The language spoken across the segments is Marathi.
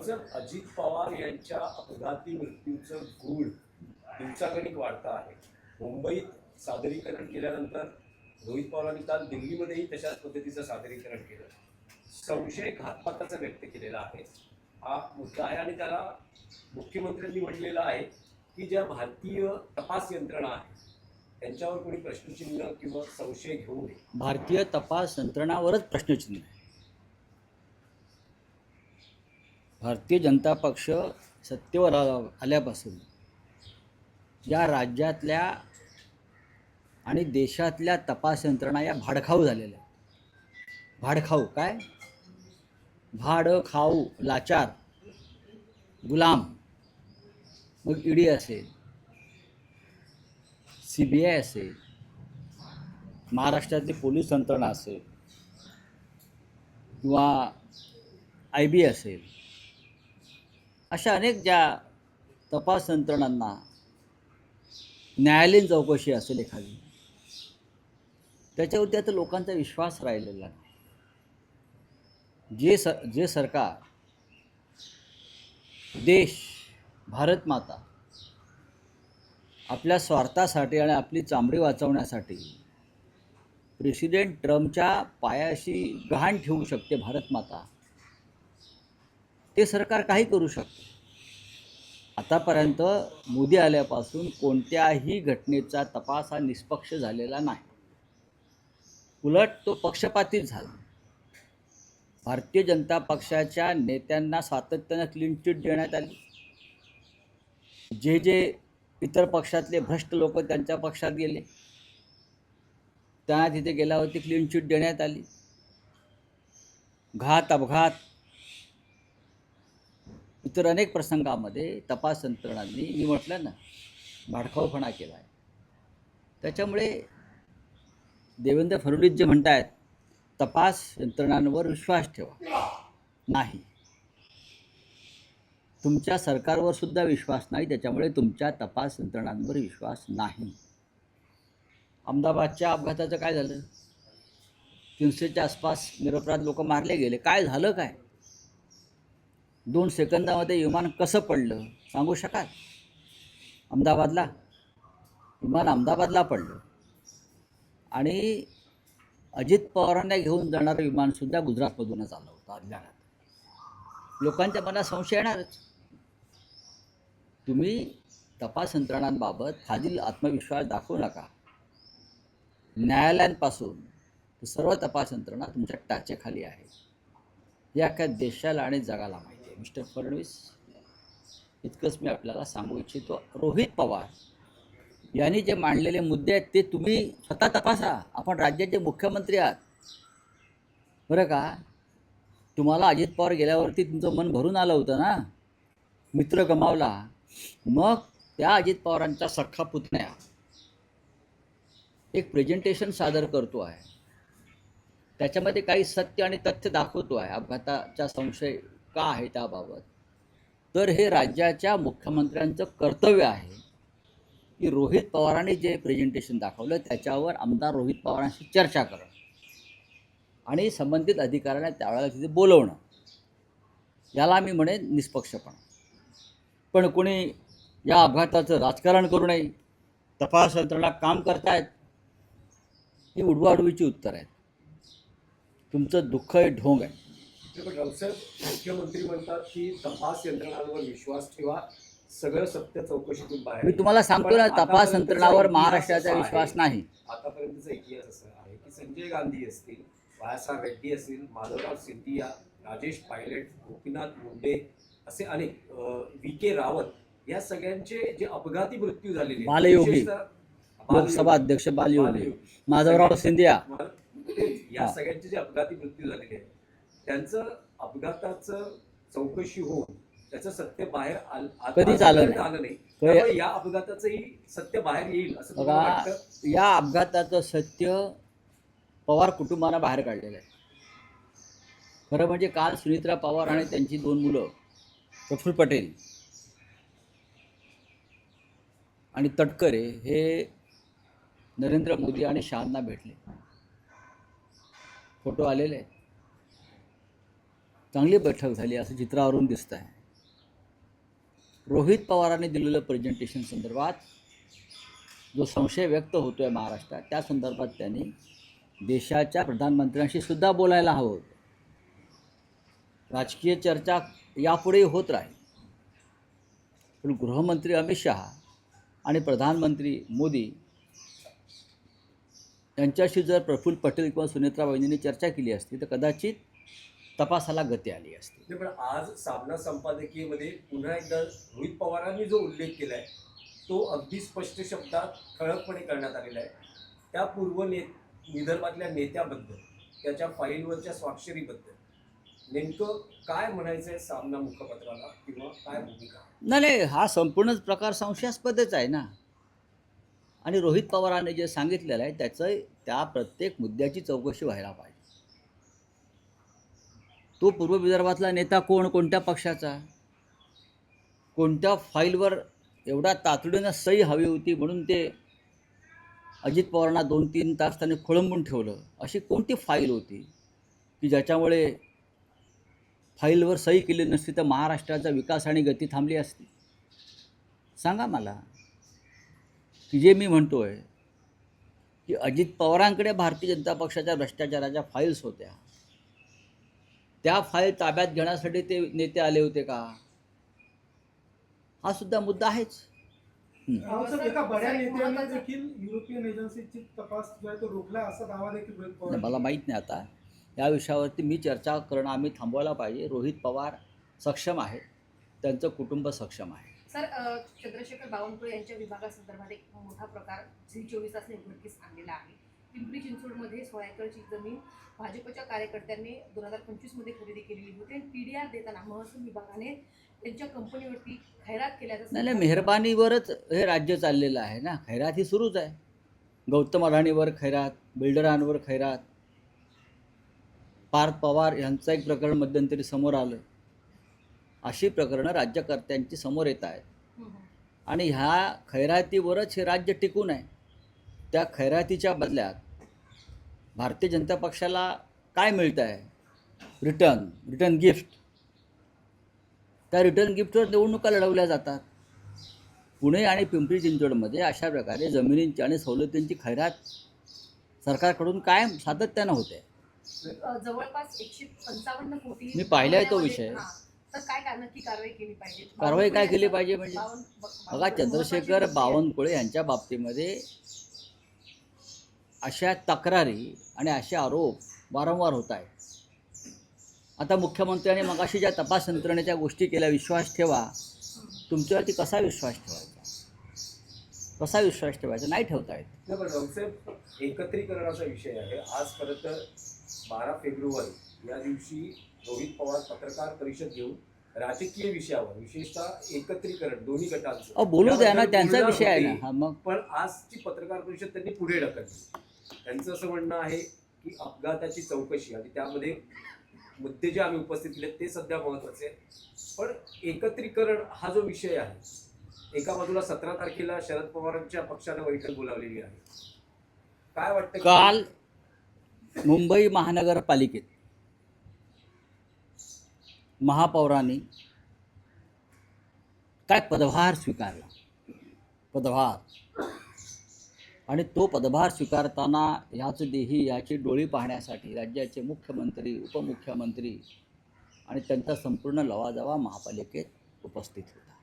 रावसाहेब, अजित पवार यांच्या अपघाती मृत्यूचं गूढ दिवसागणिक वाढतं आहे. मुंबईत सादरीकरण केल्यानंतर रोहित पवारांनी काल दिल्लीमध्येही तशाच पद्धतीचं सादरीकरण केलं. संशय घातपाताचा व्यक्त केलेला आहे. हा मुद्दा आहे आणि त्याला मुख्यमंत्र्यांनी म्हटलेलं आहे की ज्या भारतीय तपास यंत्रणा आहे त्यांच्यावर कोणी प्रश्नचिन्ह किंवा संशय घेऊ नये. भारतीय तपास यंत्रणावरच प्रश्नचिन्ह आहे. भारतीय जनता पक्ष सत्तेवर आल्यापासून या राज्यातल्या आणि देशातल्या तपास यंत्रणा या भाडखाऊ झालेल्या. भाडखाऊ काय? भाड खाऊ, लाचार, गुलाम. मग ईडी असेल, CBI असेल, महाराष्ट्रातली पोलीस यंत्रणा असेल किंवा IB असेल, अशा अनेक ज्या तपास यंत्रणांना न्यायालयीन चौकशी असेल एखादी, त्याच्यावरती आता लोकांचा विश्वास राहिलेला नाही. जे सरकार देश, भारत माता आपल्या स्वार्थासाठी आणि आपली चामडी वाचवण्यासाठी प्रेसिडेंट ट्रम्पच्या पायाशी गहाण ठेवू शकते भारत माता, ते सरकार काही करू शकते. आतापर्यंत मोदी आल्यापासून कोणत्याही घटनेचा तपास हा निष्पक्ष झालेला नाही. उलट तो पक्षपातीच झाला. भारतीय जनता पक्षाच्या नेत्यांना सातत्यानं क्लीन चिट देण्यात आली. जे इतर पक्षातले भ्रष्ट लोक त्यांच्या पक्षात गेले त्यांना तिथे गेल्यावरती क्लीन चिट देण्यात आली. घात, अपघात, इतर अनेक प्रसंगामध्ये तपास यंत्रणांनी, मी म्हटलं ना, भाडखाऊपणा केला आहे. त्याच्यामुळे देवेंद्र फडणवीस जे म्हणत आहेत तपास यंत्रणांवर विश्वास ठेवा, नाही, तुमच्या सरकारवर सुद्धा विश्वास नाही, त्याच्यामुळे तुमच्या तपास यंत्रणांवर विश्वास नाही. अहमदाबादच्या अपघाताचं काय झालं? 300च्या आसपास निरपराध लोक मारले गेले. काय झालं? काय 2 सेकंदामध्ये विमान कसं पडलं सांगू शकाल? विमान अहमदाबादला पडलं आणि अजित पवारांना घेऊन जाणारं विमानसुद्धा गुजरातमधूनच आलं होतं आदल्या रात्री. लोकांच्या मनात संशय येणारच. तुम्ही तपास यंत्रणांबाबत फाजील आत्मविश्वास दाखवू नका. न्यायालयांपासून सर्व तपास यंत्रणा तुमच्या टाचेखाली आहे, हे अख्ख्या देशाला आणि जगाला माहिती आहे. मिस्टर फडणवीस, इतकंच मी आपल्याला सांगू इच्छितो. रोहित पवार यांनी जे मांडलेले मुद्दे आहेत ते तुम्ही स्वतः तपासा. आपण राज्याचे मुख्यमंत्री आहात, बरं का? तुम्हाला अजित पवार गेल्यावरती तुमचं मन भरून आलं होतं ना, मित्र गमावला. मग त्या अजित पवारांचा सख्खा पुतण्या एक प्रेझेंटेशन सादर करतो आहे, त्याच्यामध्ये काही सत्य आणि तथ्य दाखवतो आहे अपघाताचा संशय का आहे त्याबाबत. तर हे राज्याच्या मुख्यमंत्र्यांचं कर्तव्य आहे की रोहित पवारांनी जे प्रेझेंटेशन दाखवलं त्याच्यावर आमदार रोहित पवारांशी चर्चा करणं आणि संबंधित अधिकाऱ्यांना त्यावेळेला तिथे बोलवणं, याला मी म्हणेन निष्पक्षपणा. पण कोणी या अपघाताचं राजकारण करू नये, तपास यंत्रणा काम करतायत, ही उडवाउडवीची उत्तर आहेत. तुमचं दुःख हे ढोंग आहे. रावसाहेब, मुख्यमंत्री म्हणतात की तपास यंत्रणांवर विश्वास ठेवा, सगळं सत्य चौकशीतून बाहेर. मी तुम्हाला सांगतो ना, तपास यंत्रणावर महाराष्ट्राचा विश्वास नाही. आतापर्यंतचा इतिहास असा आहे की संजय गांधी असतील, वायासाहेब रेड्डी असतील, माधवराव सिंधिया, राजेश पायलट, गोपीनाथ मुंडे असे अनेक, VK रावत, या सगळ्यांचे जे अपघाती मृत्यू झालेले, बालयोगी, लोकसभा अध्यक्ष बालयोगी, माधवराव सिंधिया, या सगळ्यांचे जे अपघाती मृत्यू झालेले आहेत त्यांचं अपघाताचं चौकशी होऊन त्याचं सत्य बाहेर कधीच आलं नाही. या अपघाताचंही सत्य बाहेर येईल असं तुम्हाला वाटतं? या अपघाताचं सत्य पवार कुटुंबानं बाहेर काढलेलं आहे. खरं म्हणजे काल सुनित्रा पवार आणि त्यांची 2 मुलं प्रफुल्ल पटेल आणि तटकरे हे नरेंद्र मोदी आणि शहांना भेटले. फोटो आलेले आहेत. चांगली बैठक झाली असं चित्रावरून दिसत आहे. रोहित पवारांनी दिलेलं प्रेझेंटेशन संदर्भात जो संशय व्यक्त होतो आहे महाराष्ट्रात, त्या संदर्भात त्यांनी देशाच्या प्रधानमंत्र्यांशी सुद्धा बोलायला हवं होतं. राजकीय चर्चा यापुढेही होत राहील, पण गृहमंत्री अमित शहा आणि प्रधानमंत्री मोदी यांच्याशी जर प्रफुल्ल पटेल किंवा सुनेत्रा वहिनींनी चर्चा केली असती तर कदाचित तपासाला गती आली असती. नाही, पण आज सामना संपादकीयमध्ये पुन्हा एकदा रोहित पवारांनी जो उल्लेख केलाय तो अगदी स्पष्ट शब्दात ठळकपणे करण्यात आलेला आहे. त्या विदर्भातल्या नेत्याबद्दल, त्याच्या फाईलवरच्या स्वाक्षरीबद्दल नेमकं काय म्हणायचंय सामना मुखपत्राला किंवा काय भूमिका? नाही, हा संपूर्णच प्रकार संशयास्पदच आहे ना. आणि रोहित पवारांनी जे सांगितलेलं आहे त्याचं त्या प्रत्येक मुद्द्याची चौकशी व्हायला पाहिजे. तो पूर्व विदर्भातला नेता कोण, कोणत्या पक्षाचा, कोणत्या फाईलवर एवढा तातडीनं सही हवी होती म्हणून ते अजित पवारांना 2-3 तास त्यांनी खोळंबून ठेवलं, अशी कोणती फाईल होती की ज्याच्यामुळे फाईलवर सही केली नसती तर महाराष्ट्राचा विकास आणि गती थांबली असती? सांगा मला. की जे मी म्हणतो आहे की अजित पवारांकडे भारतीय जनता पक्षाच्या भ्रष्टाचाराच्या फाईल्स होत्या, त्या फाईल ताब्यात घेण्यासाठी ते नेते आले होते का? हा सुद्धा मुद्दा आहेच. एका बड्या नेत्याने देखील युरोपियन एजन्सीची तपास जो आहे तो रोखला असा दावा देखील रोहित पवार. मला माहीत नाही आता या विषयावरती मी चर्चा करणं आम्ही थांबवायला पाहिजे. रोहित पवार सक्षम आहे, त्यांचं कुटुंब सक्षम आहे. सर, चंद्रशेखर बावनकुळे यांच्या विभागासंदर्भात एक मोठा प्रकार झी24 तासने उघडकीस आणलेला आहे. पिंपरी चिंचवडमध्ये 16 एकरची जमीन भाजपच्या कार्यकर्त्यांनी 2025 मध्ये खरेदी केलेली होती आणि पीडीआर देताना महसूल विभागाने त्यांच्या कंपनीवरती खैरात केल्याचं. नाही, मेहरबानीवरच हे राज्य चाललेलं आहे ना. खैरात ही सुरूच आहे. गौतम अडाणीवर खैरात, बिल्डरांवर खैरात. पार्थ पवार यांचं एक प्रकरण मध्यंतरी समोर आलं. अशी प्रकरणं राज्यकर्त्यांची समोर येत आहेत आणि ह्या खैरातीवरच हे राज्य टिकून आहे. त्या खैरातीच्या बदल्यात भारतीय जनता पक्षाला काय मिळतं आहे? Return gift. त्या रिटर्न गिफ्टवर निवडणुका लढवल्या जातात. पुणे आणि पिंपरी चिंचवडमध्ये अशा प्रकारे जमिनींची आणि सवलतींची खैरात सरकारकडून कायम सातत्यानं होते. जवळपास 155 कोटी. मी पाहिलाय तो विषय. तर काय नक्की कारवाई केली पाहिजे? कारवाई काय केली पाहिजे म्हणजे बघा, चंद्रशेखर बावनकुळे यांच्या बाबतीमध्ये अशा तक्रारी आणि असे आरोप वारंवार होत आहेत. आता मुख्यमंत्र्यांनी मगाशी ज्या तपास यंत्रणेच्या गोष्टी केल्या, विश्वास ठेवा, तुमच्यावरती कसा विश्वास ठेवायचा? नाही ठेवता येत. नाही, पण रावसाहेब, एकत्रीकरणाचा विषय आहे. आज खरं तर 12 फेब्रुवारी या दिवशी रोहित पवार पत्रकार परिषद घेऊन राजकीय विषयावर, विशेषतः एकत्रीकरण दोन्ही गटांचं बोलू द्या ना, त्यांचा विषय आहे ना. हा, मग पण आजची पत्रकार परिषद त्यांनी पुढे ढकलली. त्यांचं असं म्हणणं आहे की अपघाताची चौकशी आणि त्यामध्ये मुद्दे जे आम्ही उपस्थित केले ते सध्या महत्वाचे आहे. पण एकत्रीकरण हा जो विषय आहे, एका बाजूला 17 तारखेला शरद पवारांच्या पक्षानं बैठक बोलावलेली आहे. काय वाटतं? काल मुंबई महानगरपालिकेत महापौरांनी काय पदभार स्वीकारला. आणि तो पदभार स्वीकारताना ह्याच देही याची डोळी पाहण्यासाठी राज्याचे मुख्यमंत्री, उपमुख्यमंत्री आणि त्यांचा संपूर्ण लवाजवा महापालिकेत उपस्थित होता.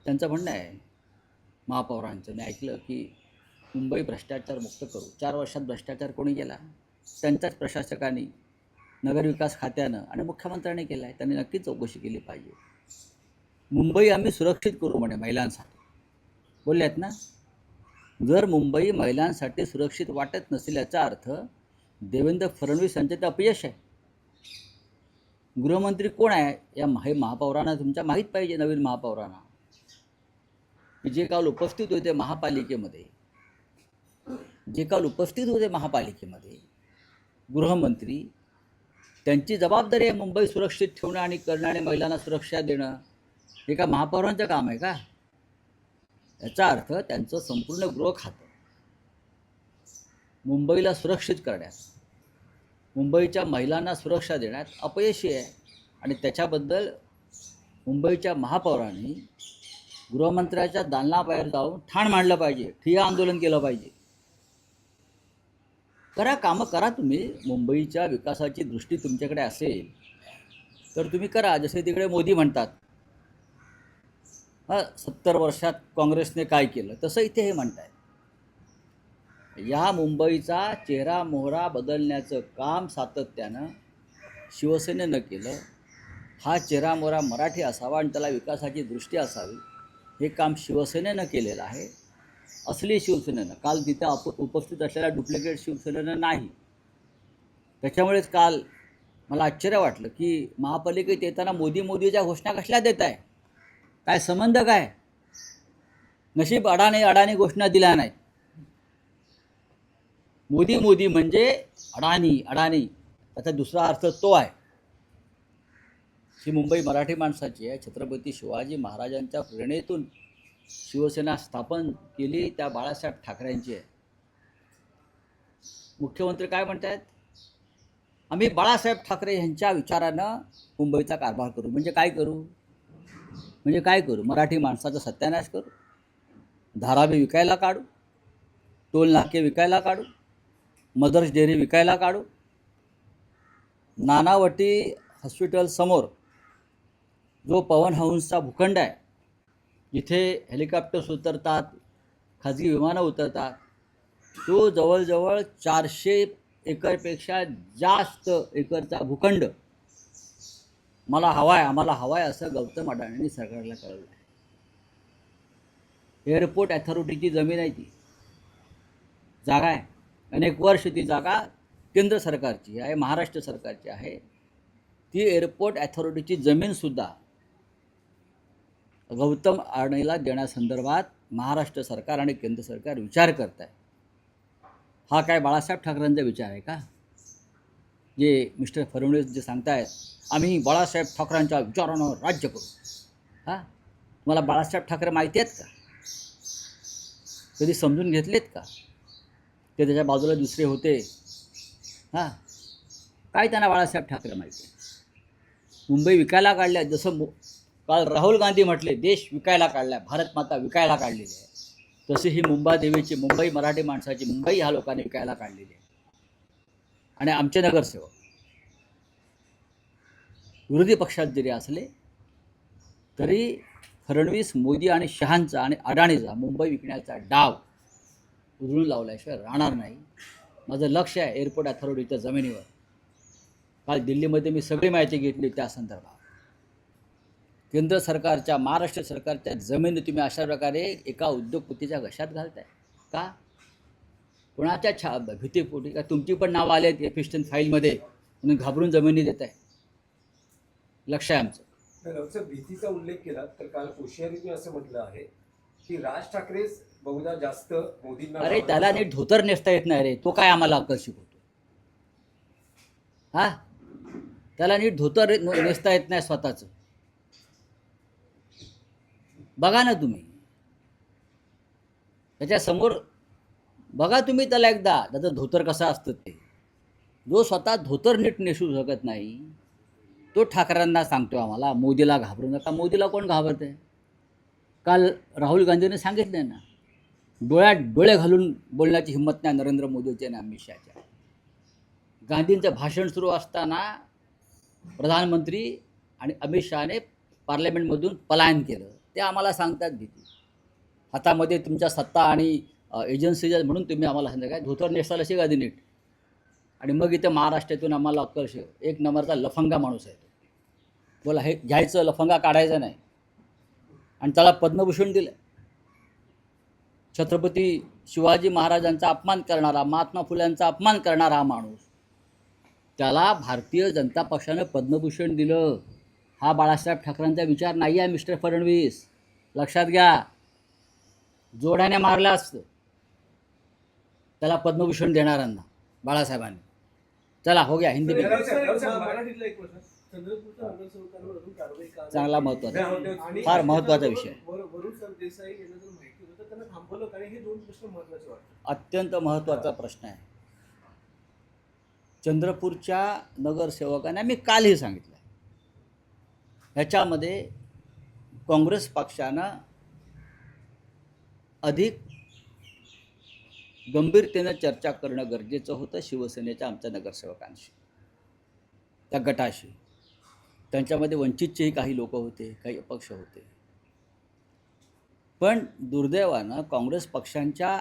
त्यांचं म्हणणं आहे महापौरांचं, मी ऐकलं की मुंबई भ्रष्टाचार मुक्त करू. 4 वर्षात भ्रष्टाचार कोणी केला? त्यांच्याच प्रशासकांनी, नगरविकास खात्यानं आणि मुख्यमंत्र्यांनी केला आहे. त्यांनी नक्कीच चौकशी केली पाहिजे. मुंबई आम्ही सुरक्षित करू म्हणे महिलांसाठी बोलले आहेत ना. जर मुंबई महिलांसाठी सुरक्षित वाटत नसेल याचा अर्थ देवेंद्र फडणवीस यांचे ते अपयश आहे. गृहमंत्री कोण आहे हे महापौरांना तुमच्या माहीत पाहिजे. नवीन महापौरांना जे काल उपस्थित होते महापालिकेमध्ये गृहमंत्री, त्यांची जबाबदारी आहे मुंबई सुरक्षित ठेवणं आणि करणं आणि महिलांना सुरक्षा देणं. हे का महापौरांचं काम आहे का? याचा अर्थ त्यांचं संपूर्ण गृह खातं मुंबईला सुरक्षित करण्यात, मुंबईच्या महिलांना सुरक्षा देण्यात अपयशी आहे. आणि त्याच्याबद्दल मुंबईच्या महापौरांनी गृहमंत्र्याच्या दालनाबाहेर जाऊन ठाण मांडलं पाहिजे, ठिय्या आंदोलन केलं पाहिजे. करा, कामं करा तुम्ही. मुंबईच्या विकासाची दृष्टी तुमच्याकडे असेल तर तुम्ही करा, जसे तिकडे मोदी म्हणतात 70 वर्षात काँग्रेसने काय केलं, तसं इथे हे म्हणतायत. या मुंबईचा चेहरा मोहरा बदलण्याचं काम सातत्यानं शिवसेनेनं केलं. हा चेहरा मोहरा मराठी असावा आणि त्याला विकासाची दृष्टी असावी, हे काम शिवसेनेनं केलेलं आहे. असली शिवसेनेनं, काल तिथं उपस्थित असलेल्या डुप्लिकेट शिवसेनेनं नाही. त्याच्यामुळेच काल मला आश्चर्य वाटलं की महापालिकेत येताना मोदीच्या घोषणा कसल्या देत आहे, काय संबंध काय? नशीब अडाणी घोषणा दिल्या नाहीत. मोदी म्हणजे अडाणी, त्याचा दुसरा अर्थ तो आहे. ही मुंबई मराठी माणसाची आहे. छत्रपती शिवाजी महाराजांच्या प्रेरणेतून शिवसेना स्थापन केली, त्या बाळासाहेब ठाकरेंची आहे. मुख्यमंत्री काय म्हणतात? आम्ही बाळासाहेब ठाकरे यांच्या विचारानं मुंबईचा कारभार करू. म्हणजे काय करू? मराठी माणसाचा सत्यानाश करू, धारावी विकायला काढू, टोल नाके विकायला काढू, मदर्स डेअरी विकायला काढू. नानावटी हॉस्पिटल समोर जो पवन हंसचा भूखंड आहे, जिथे हेलिकॉप्टर्स उतरतात, खाजगी विमानं उतरतात, तो जवळजवळ 400 एकरपेक्षा जास्त एकरचा भूखंड आम्हाला हवाय असं गौतम अडाणींनी सरकारला कळवलं आहे. एअरपोर्ट अथॉरिटीची जमीन आहे, ती जागा आहे. अनेक वर्ष ती जागा केंद्र सरकारची आहे, महाराष्ट्र सरकारची आहे. ती एअरपोर्ट अथॉरिटीची जमीनसुद्धा गौतम अडाणीला देण्यासंदर्भात महाराष्ट्र सरकार आणि केंद्र सरकार विचार करत आहे. हा काय बाळासाहेब ठाकरेंचा विचार आहे का? जे मिस्टर फडणवीस जे सांगतायत आम्ही बाळासाहेब ठाकरेंच्या विचारानं राज्य करू. तुम्हाला बाळासाहेब ठाकरे माहिती आहेत का? कधी समजून घेतलेत का? ते त्याच्या बाजूला दुसरे होते. काय त्यांना बाळासाहेब ठाकरे माहिती आहे? मुंबई विकायला काढल्या, जसं काल राहुल गांधी म्हटले देश विकायला काढला, भारत माता विकायला काढलेली आहे, तशी ही मुंबादेवीची, मुंबई मराठी माणसाची मुंबई ह्या लोकांनी विकायला काढलेली आहे. आणि आमचे नगरसेवक विरोधी पक्षात जरी असले तरी फडणवीस, मोदी आणि शहांचा आणि अडाणीचा मुंबई विकण्याचा डाव उधळून लावल्याशिवाय राहणार नाही. माझं लक्ष आहे एअरपोर्ट अथॉरिटीच्या जमिनीवर. काल दिल्लीमध्ये मी सगळी माहिती घेतली त्या संदर्भात. केंद्र सरकारच्या, महाराष्ट्र सरकारच्या जमिनी तुम्ही अशा प्रकारे एका उद्योगपतीच्या घशात घालताय का? कोणाच्या भीतीपोटी का? तुमची पण नावं आले आहेत एफिस्टन फाईलमध्ये म्हणून घाबरून जमिनी देत आहे. लक्ष आहे आमचं. भीतीचा उल्लेख केला तर काल कोश्यारीने असं म्हटलं आहे की राज ठाकरेच बहुधा जास्त मोदींना. अरे त्याला नीट धोतर नेसता येत नाही रे, तो काय आम्हाला अक्कल शिकवतो? त्याला नीट धोतर नेसता येत नाही स्वतःचं. बघा ना तुम्ही त्याच्यासमोर, बघा तुम्ही त्याला एकदा, त्याचं धोतर कसं असतं ते. जो स्वतः धोतर नीट नेसू शकत नाही तो ठाकरेंना सांगतो आम्हाला मोदीला घाबरू नका. मोदीला कोण घाबरते? काल राहुल गांधीने सांगितले ना, डोळ्यात डोळे घालून बोलण्याची हिंमत नाही नरेंद्र मोदीची आणि अमित शहाच्या. गांधींचं भाषण सुरू असताना प्रधानमंत्री आणि अमित शहाने पार्लमेंटमधून पलायन केलं. ते आम्हाला सांगतात भीती. हातामध्ये तुमच्या सत्ता आणि एजन्सीज म्हणून तुम्ही आम्हाला सांगता काय धोतर नेसाल अशी गादी नीट. आणि मग इथं महाराष्ट्रातून आम्हाला अक्कल एक नंबरचा लफंगा माणूस आहे तो. बोला हे घ्यायचं, लफंगा काढायचा नाही. आणि त्याला पद्मभूषण दिलं. छत्रपती शिवाजी महाराजांचा अपमान करणारा, महात्मा फुल्यांचा अपमान करणारा हा माणूस, त्याला भारतीय जनता पक्षानं पद्मभूषण दिलं. हा बाळासाहेब ठाकरेंचा विचार नाही आहे मिस्टर फडणवीस, लक्षात घ्या. जोड्याने मारलं असतं त्याला पद्मभूषण देणाऱ्यांना बाळासाहेबांनी. चला हो गया हिंदी. चांगला महत्वाचा, फार महत्वाचा विषय, अत्यंत महत्वाचा प्रश्न आहे. चंद्रपूरच्या नगरसेवकांना मी कालही सांगितलं ह्याच्यामध्ये काँग्रेस पक्षानं अधिक गंभीरतेनं चर्चा करणं गरजेचं होतं शिवसेनेच्या आमच्या नगरसेवकांशी, त्या गटाशी. त्यांच्यामध्ये वंचितचेही काही लोक होते, काही अपक्ष होते. पण दुर्दैवानं काँग्रेस पक्षांच्या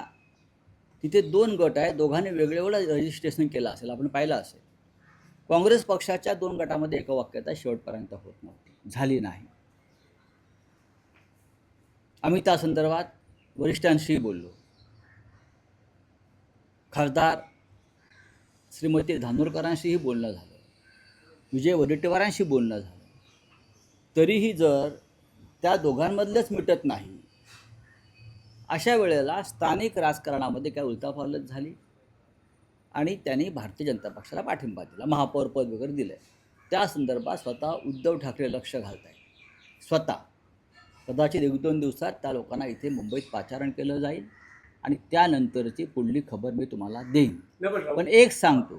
तिथे 2 गट आहेत, दोघांनी वेगवेगळं रजिस्ट्रेशन केलं असेल, आपण पाहिलं असेल. काँग्रेस पक्षाच्या 2 गटामध्ये एकवाक्यता शेवटपर्यंत होत नव्हती, झाली नाही. आम्ही त्या संदर्भात वरिष्ठांशी बोललो. खासदार श्रीमती धानोरकरांशीही बोलणं झालं, विजय वडेट्टीवारांशी बोलणं झालं. तरीही जर त्या दोघांमधलंच मिटत नाही, अशा वेळेला स्थानिक राजकारणामध्ये काय उलथापालथ झाली आणि त्यांनी भारतीय जनता पक्षाला पाठिंबा दिला, महापौर पद वगैरे दिलं. त्या संदर्भात स्वतः उद्धव ठाकरे लक्ष घालत आहेत. स्वतः कदाचित 1-2 दिवसात त्या लोकांना इथे मुंबईत पाचारण केलं जाईल आणि त्यानंतरची पुढली खबर मी तुम्हाला देईन. पण एक सांगतो,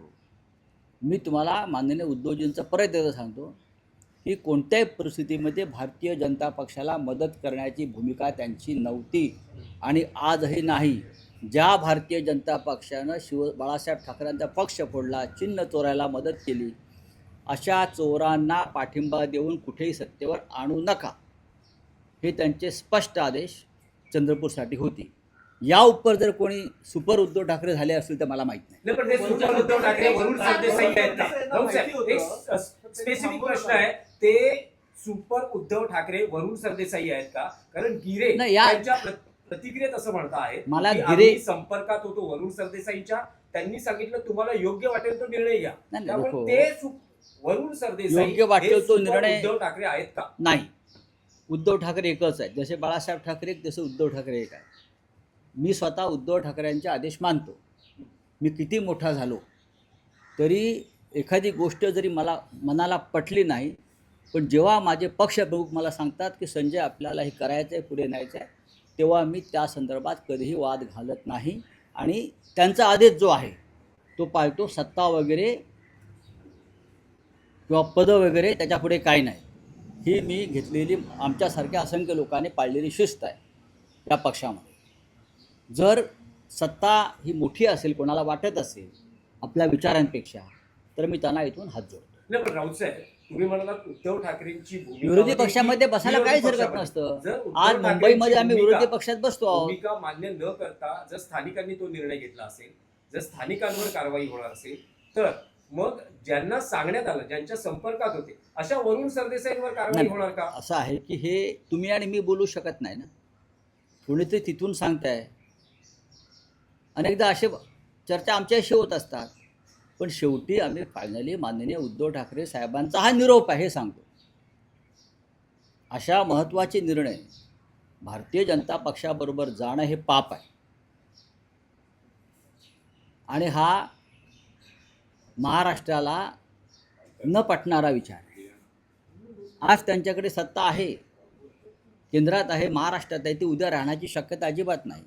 मी तुम्हाला माननीय उद्धवजींचं परत एकदा सांगतो की कोणत्याही परिस्थितीमध्ये भारतीय जनता पक्षाला मदत करण्याची भूमिका त्यांची नव्हती आणि आजही नाही. ज्या भारतीय जनता पक्षानं बाळासाहेब ठाकरेंचा पक्ष फोडला, चिन्ह चोरायला मदत केली, अशा चोरांना पाठिंबा देऊन कुठेही सत्तेवर आणू नका, हे त्यांचे स्पष्ट आदेश चंद्रपूरसाठी होते. या उपर जर कोणी सुपर उद्धव ठाकरे झाले असतील तर मला माहित नाही. पण ते सुपर उद्धव ठाकरे वरुण सरदेसाई आहेत का? एक स्पेसिफिक प्रश्न आहे, ते सुपर उद्धव ठाकरे वरुण सरदेसाई आहेत का? कारण गिरे नाही, या- त्यांच्या प्रतिक्रियेत असं म्हणता आहेत मला की गिरे- आम्ही संपर्कात होतो वरुण सरदेसाईच्या, त्यांनी सांगितलं तुम्हाला योग्य वाटेल तो निर्णय घ्या. नाही, त्यामुळे नको. ते वरुण सरदेसाई योग्य वाटेल हे तो सुपर निर्णय- उद्धव ठाकरे आहेत का? नाही, उद्धव ठाकरे एकच आहे. जसे बाळासाहेब ठाकरे एक, तसे उद्धव ठाकरे एक आहे. मी स्वतः उद्धव ठाकरेंचे आदेश मानतो. मी किती मोठा झालो तरी एखादी गोष्ट जरी मला मनाला पटली नाही, पण जेव्हा माझे पक्षप्रमुख मला सांगतात की संजय आपल्याला हे करायचं आहे, पुढे न्यायचं आहे, तेव्हा मी त्या संदर्भात कधीही वाद घालत नाही आणि त्यांचा आदेश जो आहे तो पाळतो. सत्ता वगैरे किंवा पदं वगैरे त्याच्यापुढे काही नाही, ही मी घेतलेली आमच्यासारख्या असंख्य लोकांनी पाळलेली शिस्त आहे या पक्षामध्ये. जर सत्ता ही मोठी असेल, कोणाला वाटत असेल आपल्या विचारांपेक्षा, तर मी त्यांना इथून हात जोडतो. नाही, पण राऊत साहेब, तुम्ही म्हणालात उद्धव ठाकरेंची भूमिका विरोधी होती की पक्षामध्ये बसायला विरोधी काहीच हरकत पक्षामध्ये. नसतं. जर उद्धव आज ठाकरेंची मुंबईमध्ये आम्ही भूमिका- विरोधी पक्षात बसतो आहोत. भूमिका मान्य न करता जर स्थानिकांनी तो निर्णय घेतला असेल, जर स्थानिकांवर कारवाई होणार असेल, तर मग ज्यांना सांगण्यात आलं, ज्यांच्या संपर्कात होते, अशा वरुण सरदेसाईंवर कारवाई नाही, होणार का? असं आहे की हे तुम्ही आणि मी बोलू शकत नाही ना, कोणीतरी तिथून सांगताय. अनेकदा असे चर्चा आमच्याशी होत असतात, पण शेवटी आम्ही फायनली माननीय उद्धव ठाकरे साहेबांचा हा निरोप आहे हे सांगतो. अशा महत्त्वाचे निर्णय भारतीय जनता पक्षाबरोबर जाणं हे पाप आहे आणि हा महाराष्ट्राला न पटणारा विचार आहे. आज त्यांच्याकडे सत्ता आहे, केंद्रात आहे, महाराष्ट्रात आहे, ती उद्या राहण्याची शक्यता अजिबात नाही.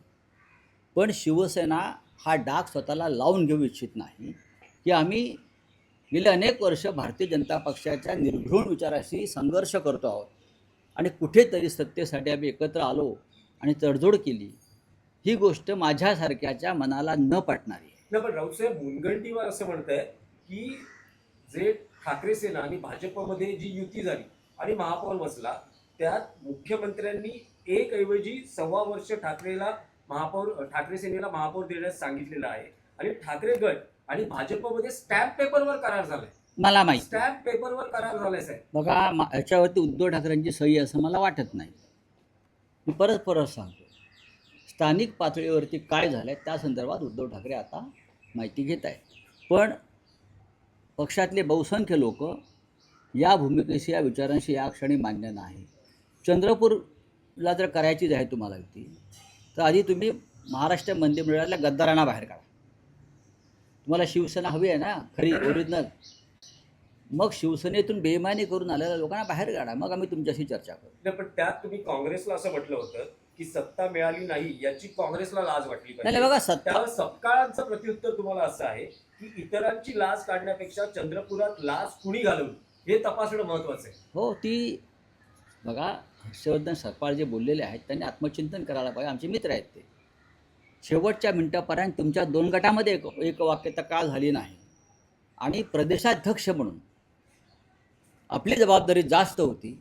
पण शिवसेना हा डाग स्वतःला लावून घेऊ इच्छित नाही की आम्ही गेले अनेक वर्ष भारतीय जनता पक्षाच्या निर्घृण विचाराशी संघर्ष करतो आहोत आणि कुठेतरी सत्तेसाठी आम्ही एकत्र आलो आणि तडजोड केली. ही गोष्ट माझ्यासारख्याच्या मनाला न पटणारी आहे. नाही, पण राऊत साहेब मुनगंटीवार असं म्हणत आहे की जे ठाकरे सेना आणि भाजपमध्ये जी युती झाली आणि महापौर बसला, त्यात मुख्यमंत्र्यांनी 1 ऐवजी 1.25 वर्ष ठाकरे सेनेला महापौर देण्यास सांगितलेलं आहे आणि ठाकरे गट आणि भाजपमध्ये स्टॅम्प पेपरवर करार झालाय. मला माहिती स्टॅम्प पेपरवर करार झालाय साहेब. बघा, याच्यावरती उद्धव ठाकरेंची सही असं मला वाटत नाही. मी परत सांगतो, स्थानिक पातळीवरती काय झालं आहे त्या संदर्भात उद्धव ठाकरे आता माहिती घेत आहेत. पण पक्षातले बहुसंख्य लोक या भूमिकेशी, या विचारांशी या क्षणी मान्य नाही. चंद्रपूरला जर करायचीच आहे तुम्हाला युती, तर आधी तुम्ही महाराष्ट्र मंत्रिमंडळातल्या गद्दारांना बाहेर काढा. तुम्हाला शिवसेना हवी आहे ना खरी ओरिजिनल, मग शिवसेनेतून बेईमानी करून आलेल्या लोकांना बाहेर काढा, मग आम्ही तुमच्याशी चर्चा करू. नाही, पण त्यात तुम्ही काँग्रेसला असं म्हटलं होतं की सत्ता मिळाली नाही याची काँग्रेसला लाज वाटली नाही बघा, सत्ता त्यावर सपकाळांचं प्रत्युत्तर तुम्हाला असं आहे की इतरांची लाज काढण्यापेक्षा चंद्रपुरात लाज कुणी घालवली हे तपासणं महत्वाचं आहे. हो, ती बघा, हर्षवर्धन सकपाळ जे बोललेले आहेत त्यांनी आत्मचिंतन करायला पाहिजे. आमचे मित्र आहेत ते. शेवटच्या मिनिटापर्यंत तुमच्या 2 गटामध्ये एक वाक्यता का झाली नाही. आणि प्रदेशाध्यक्ष म्हणून आपली जबाबदारी जास्त होती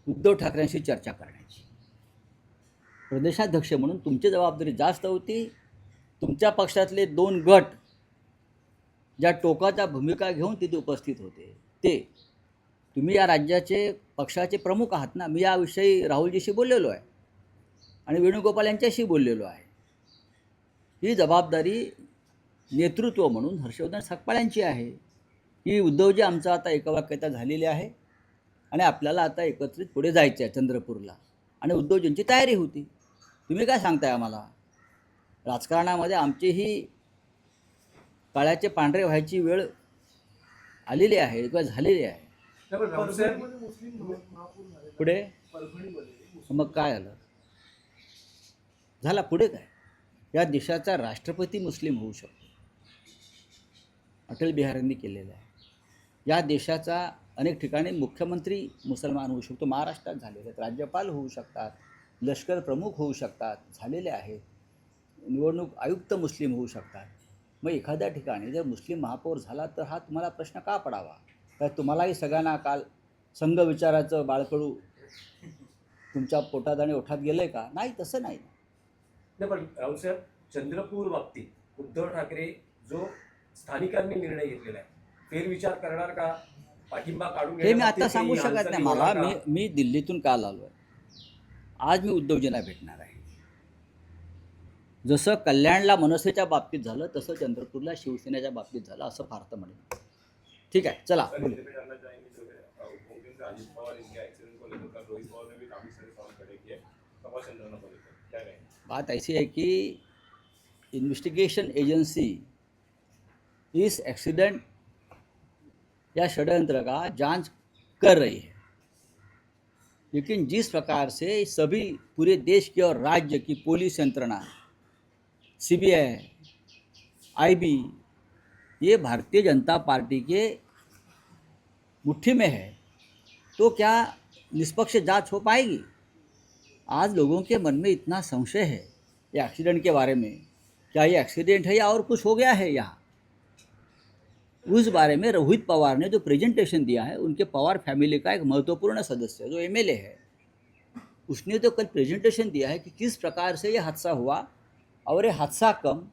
उद्धव ठाकरेंशी चर्चा करण्याची. प्रदेशाध्यक्ष म्हणून तुमची जबाबदारी जास्त होती. तुमच्या पक्षातले 2 गट ज्या टोकाच्या भूमिका घेऊन तिथे उपस्थित होते ते. तुम्ही या राज्याचे पक्षाचे प्रमुख आहात ना. मी याविषयी राहुलजीशी बोललेलो आहे आणि वेणुगोपाल यांच्याशी बोललेलो आहे. ही जबाबदारी नेतृत्व म्हणून हर्षवर्धन सकपाळ यांची आहे की उद्धवजी आमचं आता एकवाक्यता झालेली आहे आणि आपल्याला आता एकत्रित पुढे जायचं आहे चंद्रपूरला. आणि उद्धवजींची तयारी होती. तुम्ही काय सांगताय आम्हाला? राजकारणामध्ये आमचीही काळ्याचे पांढरे व्हायची वेळ आलेली आहे किंवा झालेली आहे. परभणीमध्ये मुस्लिम महापौर झाले. पुढे परभणीमध्ये मग काय आलं? झाला पुढे काय? या देशाचा राष्ट्रपती मुस्लिम होऊ शकतो. अटल बिहारींनी केलेलं आहे. या देशाचा अनेक ठिकाणी मुख्यमंत्री मुसलमान होऊ शकतो. महाराष्ट्रात झालेले आहेत. राज्यपाल होऊ शकतात, लष्कर प्रमुख होऊ शकतात, झालेले आहेत. निवडणूक आयुक्त मुस्लिम होऊ शकतात. मग एखाद्या ठिकाणी जर मुस्लिम महापौर झाला तर हा तुम्हाला प्रश्न का पडावा? तर तुम्हालाही सगळ्यांना काल संघ विचाराचं बाळकडू तुमच्या पोटात आणि ओठात गेलंय का? नाही, तसं नाही. नाही, पण राऊसाहेब, चंद्रपूर बाबतीत उद्धव ठाकरे जो स्थानिकांनी निर्णय घेतलेला आहे, फेरविचार करणार का? पाठिंबा काढून हे मी घेण्याबाबतीत आता सांगू काही शकत हालचाली नाही. मला होणार का? मी दिल्लीतून काल आलो आहे. आज मी उद्धवजींना भेटणार आहे. जसं कल्याणला मनसेच्या बाबतीत झालं तसं चंद्रपूरला शिवसेनेच्या बाबतीत झालं असं फार म्हणेल. ठीक आहे, चला सर, बोलू. इसे पे जानना चाहेंगे जो है मुख्यमंत्री अजित पवार इनके एक्सीडेंट को लेकर कल रोहित पवार ने भी काफी सारे सवाल खड़े किए प्रभाष चंद्रना को लेकर, क्या कहेंगे? बात ऐसी है कि इन्वेस्टिगेशन एजेंसी इस एक्सीडेंट या षड्यंत्र का जांच कर रही है, लेकिन जिस प्रकार से सभी पूरे देश की और राज्य की पुलिस यंत्रणा, सीबीआई, आईबी, ये भारतीय जनता पार्टी के मुट्ठी में है, तो क्या निष्पक्ष जांच हो पाएगी? आज लोगों के मन में इतना संशय है ये एक्सीडेंट के बारे में, क्या ये एक्सीडेंट है या और कुछ हो गया है यहाँ, उस बारे में रोहित पवार ने जो प्रेजेंटेशन दिया है, उनके पवार फैमिली का एक महत्वपूर्ण सदस्य जो एमएलए है, उसने तो कल प्रेजेंटेशन दिया है कि किस प्रकार से ये हादसा हुआ और ये हादसा कम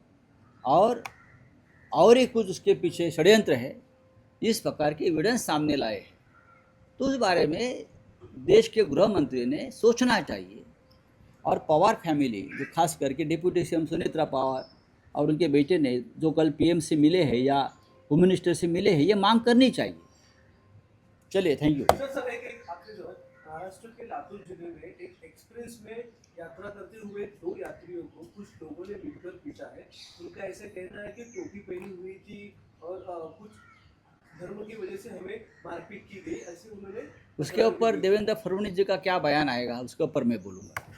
और एक कुछ उसके पीछे षड्यंत्र है, इस प्रकार के एविडेंस सामने लाए हैं. तो उस बारे में देश के गृह मंत्री ने सोचना चाहिए. और पवार फैमिली जो खास करके डिप्यूटी सीएम सुनेत्रा पवार और उनके बेटे ने जो कल पीएम से मिले हैं या होम मिनिस्टर से मिले हैं, ये मांग करनी चाहिए. चलिए, थैंक यू. सर एक आखिरी जो है, महाराष्ट्र के लातूर जिले में एक एक्सप्रेस में यात्रा करते हुए 2 यात्रियों को कुछ लोगों ने मिलकर पीटा है. उनका ऐसा कहना है कि टोपी पहनी हुई थी और कुछ धर्म की वजह से हमें मारपीट की गई, ऐसे उन्होंने. उसके ऊपर देवेंद्र फडणवीस जी का क्या बयान आएगा, उसके ऊपर मैं बोलूँगा.